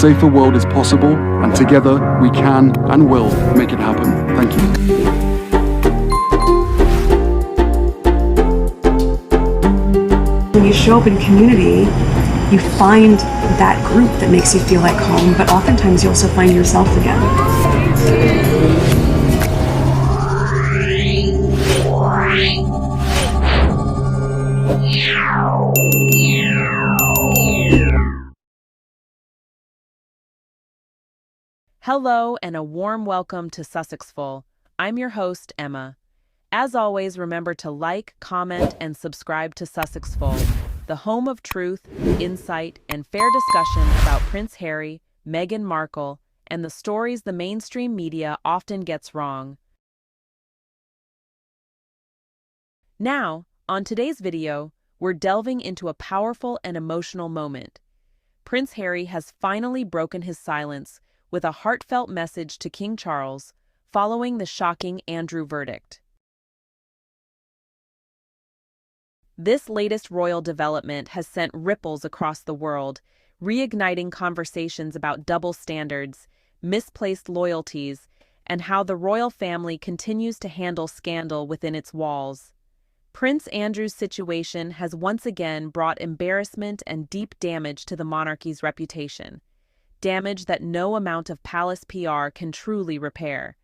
safer world is possible, and together we can and will make it happen. Thank you. When you show up in community, you find that group that makes you feel like home, but oftentimes you also find yourself again. Hello and a warm welcome to Sussexful. I'm your host, Emma. As always, remember to like, comment, and subscribe to Sussexful, the home of truth, insight, and fair discussion about Prince Harry, Meghan Markle, and the stories the mainstream media often gets wrong. Now, on today's video, we're delving into a powerful and emotional moment. Prince Harry has finally broken his silence with a heartfelt message to King Charles following the shocking Andrew verdict. This latest royal development has sent ripples across the world, reigniting conversations about double standards, misplaced loyalties, and how the royal family continues to handle scandal within its walls. Prince Andrew's situation has once again brought embarrassment and deep damage to the monarchy's reputation, damage that no amount of palace PR can truly repair.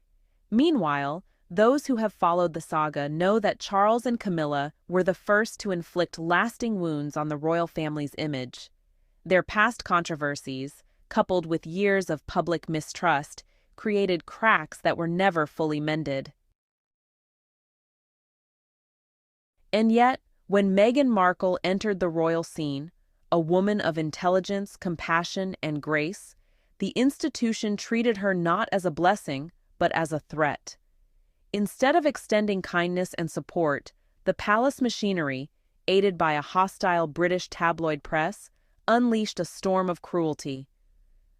Meanwhile, those who have followed the saga know that Charles and Camilla were the first to inflict lasting wounds on the royal family's image. Their past controversies, coupled with years of public mistrust, created cracks that were never fully mended. And yet, when Meghan Markle entered the royal scene, a woman of intelligence, compassion, and grace, the institution treated her not as a blessing, but as a threat. Instead of extending kindness and support, the palace machinery, aided by a hostile British tabloid press, unleashed a storm of cruelty.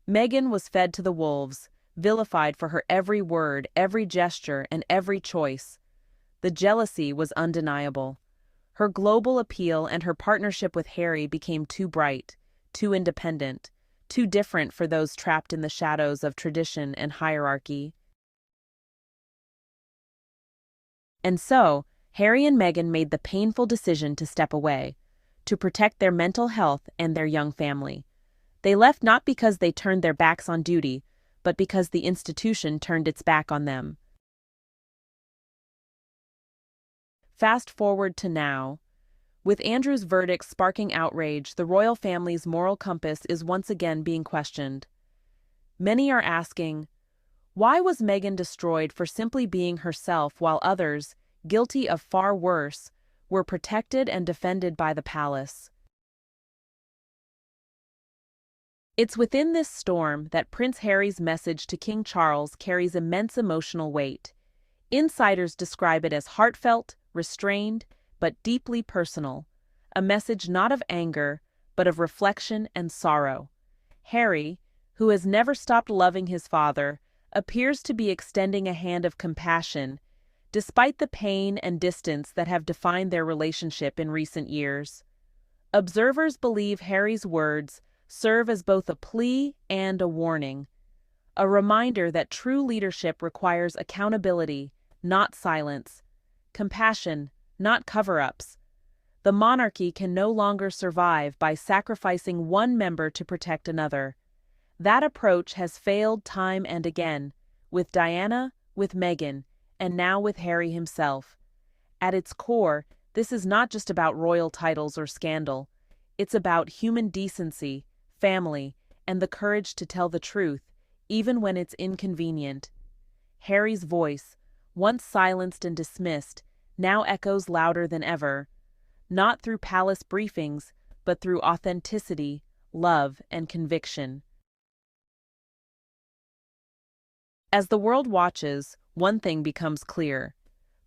Meghan was fed to the wolves, vilified for her every word, every gesture, and every choice. The jealousy was undeniable. Her global appeal and her partnership with Harry became too bright, too independent, too different for those trapped in the shadows of tradition and hierarchy. And so, Harry and Meghan made the painful decision to step away, to protect their mental health and their young family. They left not because they turned their backs on duty, but because the institution turned its back on them. Fast forward to now. With Andrew's verdict sparking outrage, the royal family's moral compass is once again being questioned. Many are asking, why was Meghan destroyed for simply being herself while others, guilty of far worse, were protected and defended by the palace? It's within this storm that Prince Harry's message to King Charles carries immense emotional weight. Insiders describe it as heartfelt, restrained, but deeply personal, a message not of anger, but of reflection and sorrow. Harry, who has never stopped loving his father, appears to be extending a hand of compassion, despite the pain and distance that have defined their relationship in recent years. Observers believe Harry's words serve as both a plea and a warning, a reminder that true leadership requires accountability, not silence, compassion, not cover-ups. The monarchy can no longer survive by sacrificing one member to protect another. That approach has failed time and again, with Diana, with Meghan, and now with Harry himself. At its core, this is not just about royal titles or scandal. It's about human decency, family, and the courage to tell the truth, even when it's inconvenient. Harry's voice, once silenced and dismissed, now echoes louder than ever, not through palace briefings, but through authenticity, love, and conviction. As the world watches, one thing becomes clear.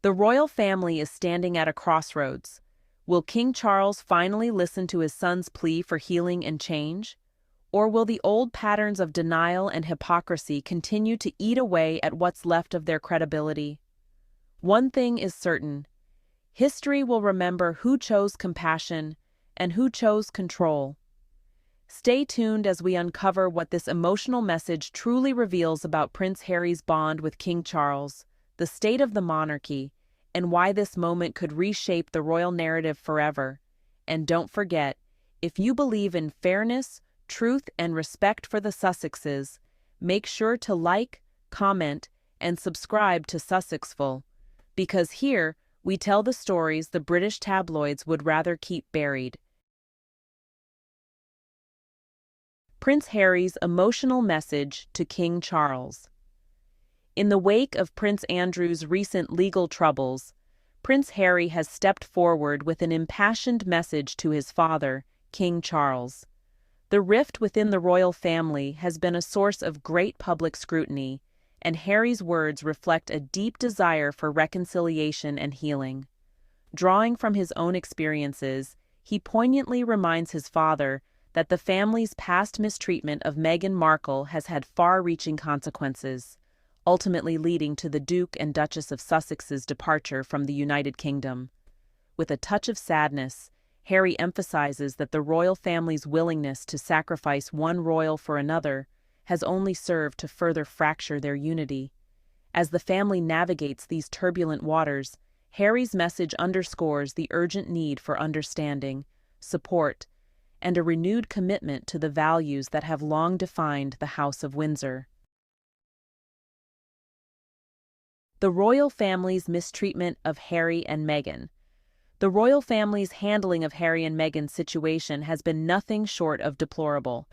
The royal family is standing at a crossroads. Will King Charles finally listen to his son's plea for healing and change? Or will the old patterns of denial and hypocrisy continue to eat away at what's left of their credibility? One thing is certain. History will remember who chose compassion and who chose control. Stay tuned as we uncover what this emotional message truly reveals about Prince Harry's bond with King Charles, the state of the monarchy, and why this moment could reshape the royal narrative forever. And don't forget, if you believe in fairness, truth, and respect for the Sussexes, make sure to like, comment, and subscribe to Sussexful, because here we tell the stories the British tabloids would rather keep buried. Prince Harry's emotional message to King Charles. In the wake of Prince Andrew's recent legal troubles, Prince Harry has stepped forward with an impassioned message to his father, King Charles. The rift within the royal family has been a source of great public scrutiny, and Harry's words reflect a deep desire for reconciliation and healing. Drawing from his own experiences, he poignantly reminds his father that the family's past mistreatment of Meghan Markle has had far-reaching consequences, ultimately leading to the Duke and Duchess of Sussex's departure from the United Kingdom. With a touch of sadness, Harry emphasizes that the royal family's willingness to sacrifice one royal for another has only served to further fracture their unity. As the family navigates these turbulent waters, Harry's message underscores the urgent need for understanding, support, and a renewed commitment to the values that have long defined the House of Windsor. The royal family's mistreatment of Harry and Meghan. The royal family's handling of Harry and Meghan's situation has been nothing short of deplorable.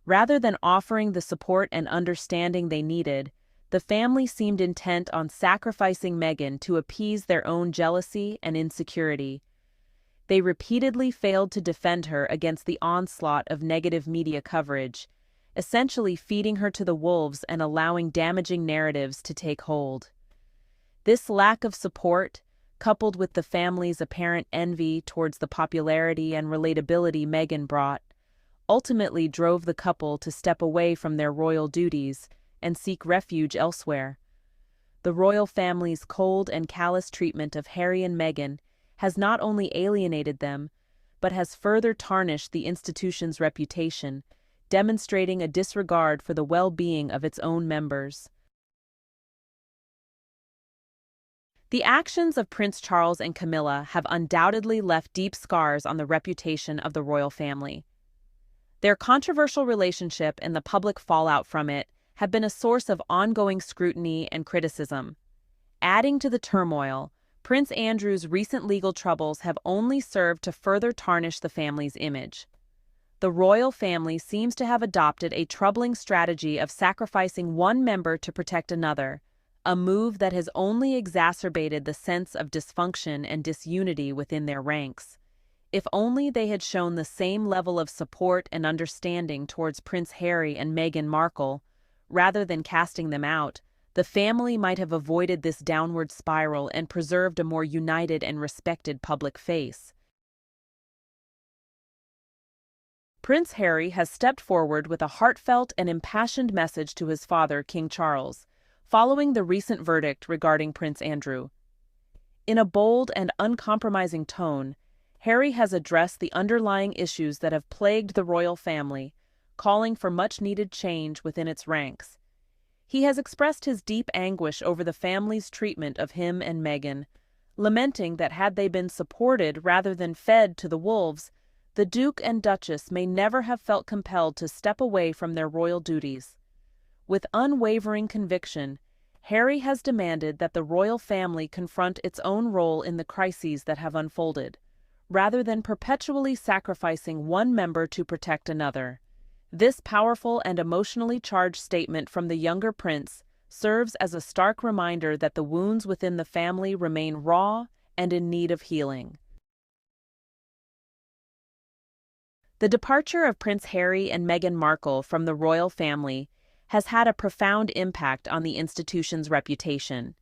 Rather than offering the support and understanding they needed, the family seemed intent on sacrificing Meghan to appease their own jealousy and insecurity. They repeatedly failed to defend her against the onslaught of negative media coverage, essentially feeding her to the wolves and allowing damaging narratives to take hold. This lack of support, coupled with the family's apparent envy towards the popularity and relatability Meghan brought, ultimately drove the couple to step away from their royal duties and seek refuge elsewhere. The royal family's cold and callous treatment of Harry and Meghan has not only alienated them, but has further tarnished the institution's reputation, demonstrating a disregard for the well-being of its own members. The actions of Prince Charles and Camilla have undoubtedly left deep scars on the reputation of the royal family. Their controversial relationship and the public fallout from it have been a source of ongoing scrutiny and criticism. Adding to the turmoil, Prince Andrew's recent legal troubles have only served to further tarnish the family's image. The royal family seems to have adopted a troubling strategy of sacrificing one member to protect another, a move that has only exacerbated the sense of dysfunction and disunity within their ranks. If only they had shown the same level of support and understanding towards Prince Harry and Meghan Markle, rather than casting them out, the family might have avoided this downward spiral and preserved a more united and respected public face. Prince Harry has stepped forward with a heartfelt and impassioned message to his father, King Charles, following the recent verdict regarding Prince Andrew. In a bold and uncompromising tone, Harry has addressed the underlying issues that have plagued the royal family, calling for much-needed change within its ranks. He has expressed his deep anguish over the family's treatment of him and Meghan, lamenting that had they been supported rather than fed to the wolves, the Duke and Duchess may never have felt compelled to step away from their royal duties. With unwavering conviction, Harry has demanded that the royal family confront its own role in the crises that have unfolded, rather than perpetually sacrificing one member to protect another. This powerful and emotionally charged statement from the younger prince serves as a stark reminder that the wounds within the family remain raw and in need of healing. The departure of Prince Harry and Meghan Markle from the royal family has had a profound impact on the institution's reputation.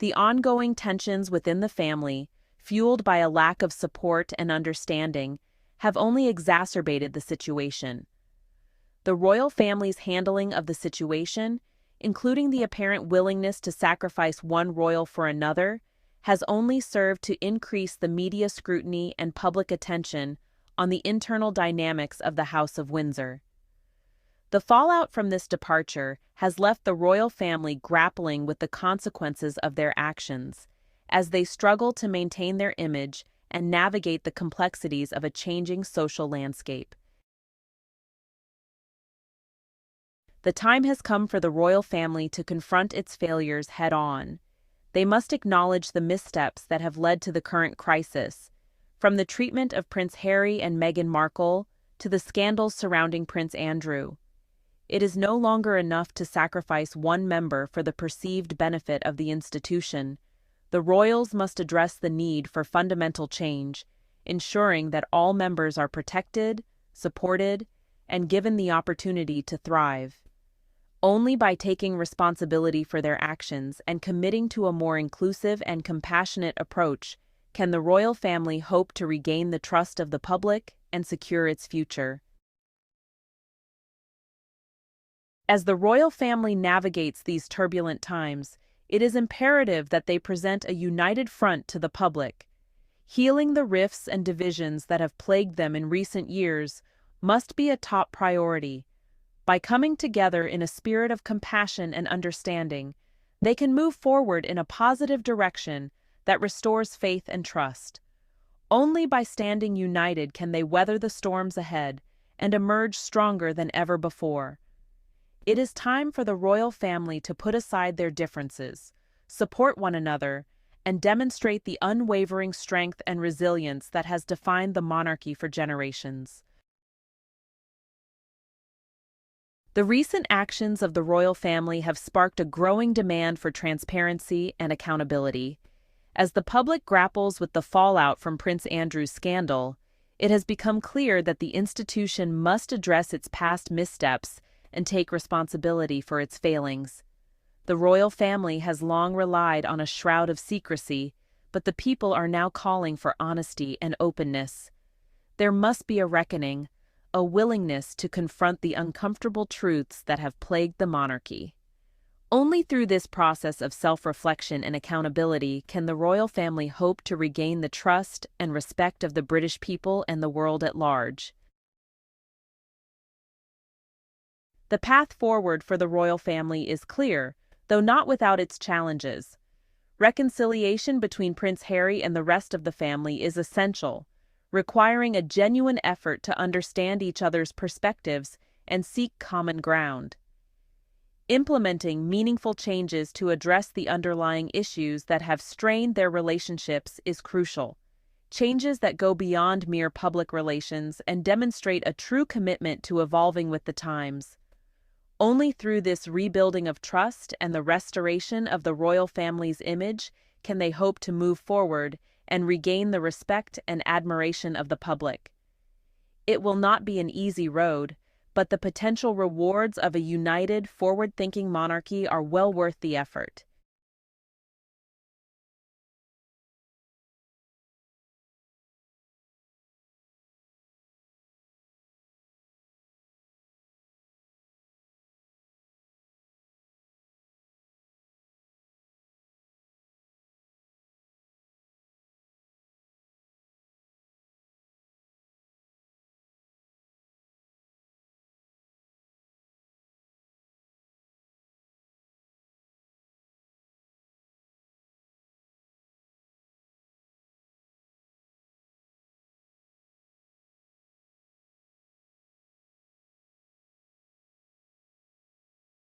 The ongoing tensions within the family, fueled by a lack of support and understanding, have only exacerbated the situation. The royal family's handling of the situation, including the apparent willingness to sacrifice one royal for another, has only served to increase the media scrutiny and public attention on the internal dynamics of the House of Windsor. The fallout from this departure has left the royal family grappling with the consequences of their actions, as they struggle to maintain their image and navigate the complexities of a changing social landscape. The time has come for the royal family to confront its failures head-on. They must acknowledge the missteps that have led to the current crisis, from the treatment of Prince Harry and Meghan Markle to the scandals surrounding Prince Andrew. It is no longer enough to sacrifice one member for the perceived benefit of the institution. The royals must address the need for fundamental change, ensuring that all members are protected, supported, and given the opportunity to thrive. Only by taking responsibility for their actions and committing to a more inclusive and compassionate approach can the royal family hope to regain the trust of the public and secure its future. As the royal family navigates these turbulent times, it is imperative that they present a united front to the public. Healing the rifts and divisions that have plagued them in recent years must be a top priority. By coming together in a spirit of compassion and understanding, they can move forward in a positive direction that restores faith and trust. Only by standing united can they weather the storms ahead and emerge stronger than ever before. It is time for the royal family to put aside their differences, support one another, and demonstrate the unwavering strength and resilience that has defined the monarchy for generations. The recent actions of the royal family have sparked a growing demand for transparency and accountability. As the public grapples with the fallout from Prince Andrew's scandal, it has become clear that the institution must address its past missteps and take responsibility for its failings. The royal family has long relied on a shroud of secrecy, but the people are now calling for honesty and openness. There must be a reckoning, a willingness to confront the uncomfortable truths that have plagued the monarchy. Only through this process of self-reflection and accountability can the royal family hope to regain the trust and respect of the British people and the world at large. The path forward for the royal family is clear, though not without its challenges. Reconciliation between Prince Harry and the rest of the family is essential, requiring a genuine effort to understand each other's perspectives and seek common ground. Implementing meaningful changes to address the underlying issues that have strained their relationships is crucial. Changes that go beyond mere public relations and demonstrate a true commitment to evolving with the times. Only through this rebuilding of trust and the restoration of the royal family's image can they hope to move forward and regain the respect and admiration of the public. It will not be an easy road, but the potential rewards of a united, forward-thinking monarchy are well worth the effort.